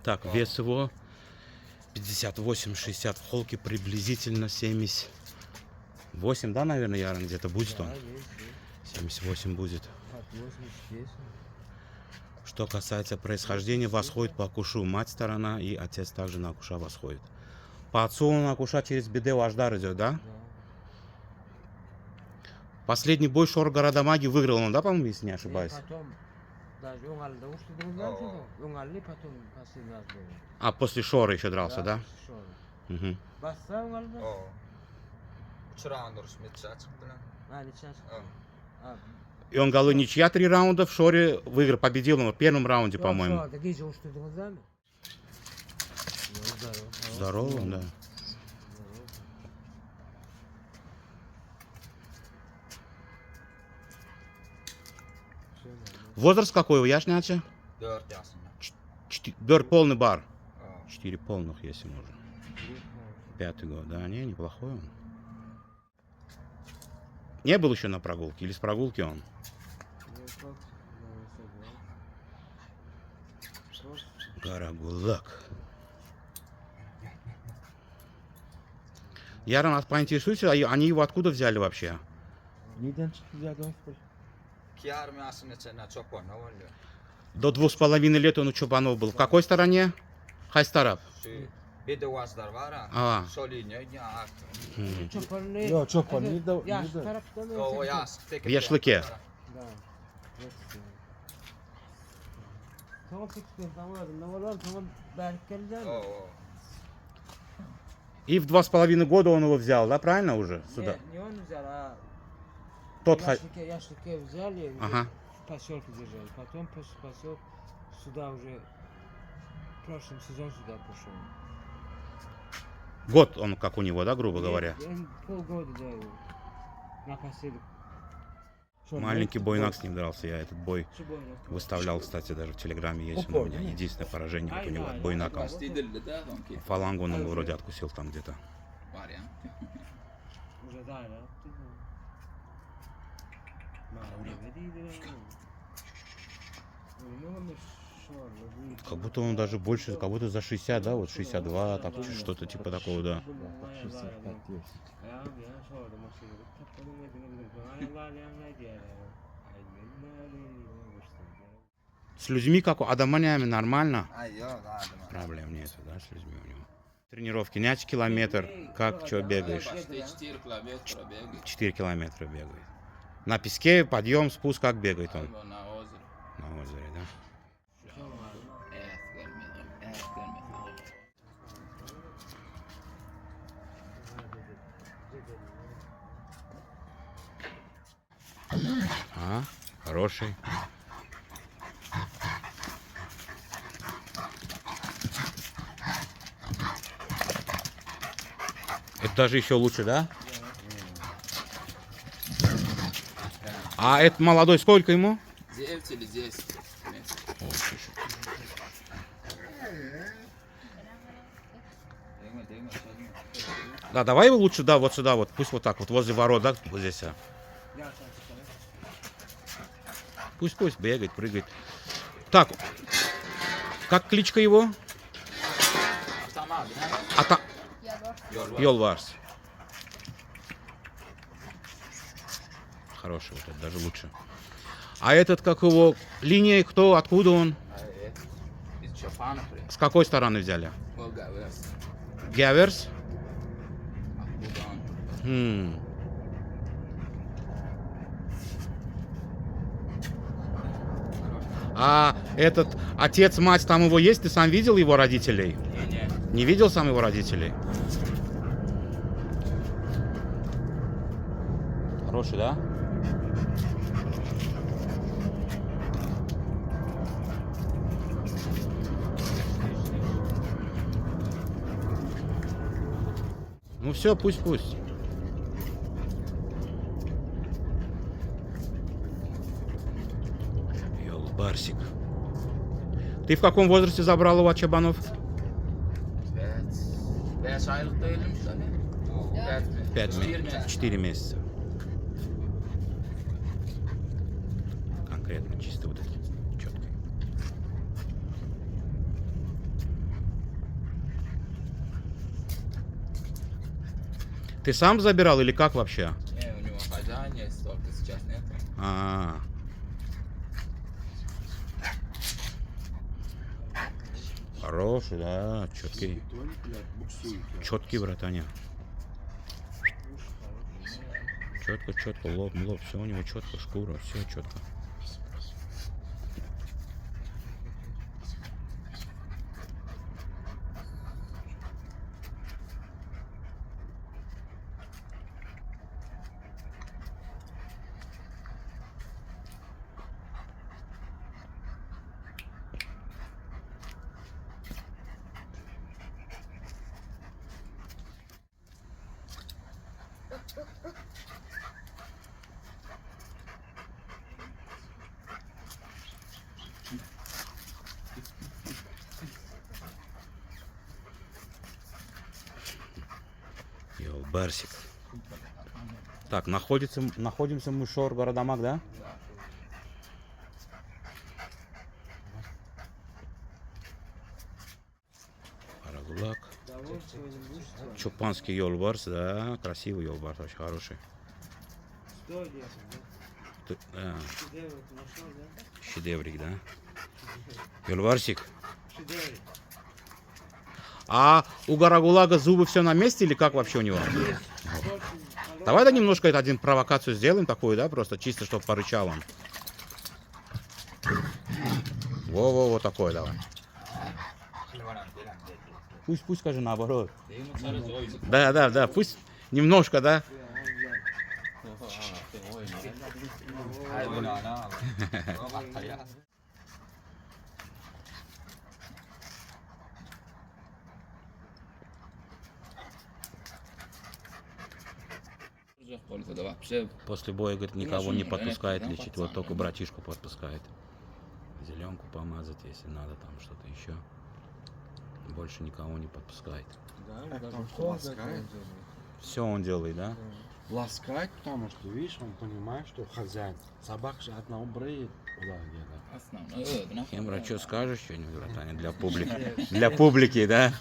Так, вес его 58-60, в холке приблизительно 78, да, наверное, Яран, где-то будет он? 78 будет. Что касается происхождения, восходит по Акушу мать сторона, и отец также на Акуша восходит. По отцу он Акуша через Беде Аждар идет, да? Последний бой Шор Города Маги выиграл он, да, по-моему, если не ошибаюсь? А после Шора еще дрался, да? Угу. И он голы ничья 3 раунда, в Шоре выиграл, победил он в первом раунде, по-моему. Здорово, да. Возраст какой у Яшняча? 4 полный бар. 4 полных, если можно. 5-й год, да, неплохой он. Не был еще на прогулке или с прогулки он? Карагулак. Яран, вас поинтересуйте, они его откуда взяли вообще? До 2,5 лет он у Чубанов был. В какой стороне? Хайстараб. А. В Яшлыке. И в 2,5 года он его взял, да, правильно уже? Сюда. Не он взял, а Тот Яшлыке взяли, ага. в поселке держали. Потом после поселка сюда уже в прошлом сезоне сюда пошел. Год он как у него, да, грубо говоря? Полгода, да, напоследок. Маленький Бойнак с ним дрался. Я этот бой выставлял, кстати, даже в Телеграме есть он у меня. Единственное поражение вот у него от Бойнака. Фалангу он вроде откусил там где-то. Как будто он даже больше, как будто за 60, да, вот 62, так, что-то типа такого, да. С людьми, как у Адаманями, нормально? Проблем нет, да, с людьми у него. Тренировки, нять километр, как, что бегаешь? 4 километра бегает. На песке, подъем, спуск, как бегает он? На озере, да? А, хороший. Это даже еще лучше, да? А этот молодой сколько ему? 9 или 10. Да, давай его лучше, да, вот сюда, вот, пусть вот так, вот возле ворот, да, вот здесь. Пусть бегает, прыгает. Так, как кличка его? Йолварс. Хороший, вот этот, даже лучше. А этот, как его, линия, кто, откуда он? С какой стороны взяли? Гаверс? А этот отец, мать, там его есть? Ты сам видел его родителей? Не видел сам его родителей? Хороший, да? Ну все, пусть. Барсик. Ты в каком возрасте забрал его от Чабанов? 4 месяца. Конкретно, чисто вот эти, четко. Ты сам забирал или как вообще? Не, у него хозяин есть, только сейчас нет. А, хороший, да, четкий. Четкий, братаня. Четко, четко, лоб, все у него четко, шкура, все четко. Йоу, Барсик. Так, находимся мы в Шор-Городомак, да? Карагулак. Чупанский Йолбарс, да, красивый Йолбарс, очень хороший. Шедеврик, да? Йолбарсик. А у Карагулага зубы все на месте или как вообще у него? Давай да немножко один провокацию сделаем такую, да, просто чисто, чтобы порычал он. Во-во-во, такой давай. Пусть скажи наоборот. Да, пусть немножко, да. После боя, говорит, никого не подпускает лечить, вот только братишку подпускает. Зеленку помазать, если надо, там что-то еще. Больше никого не подпускает. Все он делает, да? Ласкать, потому что, видишь, он понимает, что хозяин. Собака же одного бреет. Хемра, что скажешь, что-нибудь, братан, для публики? Для публики, да?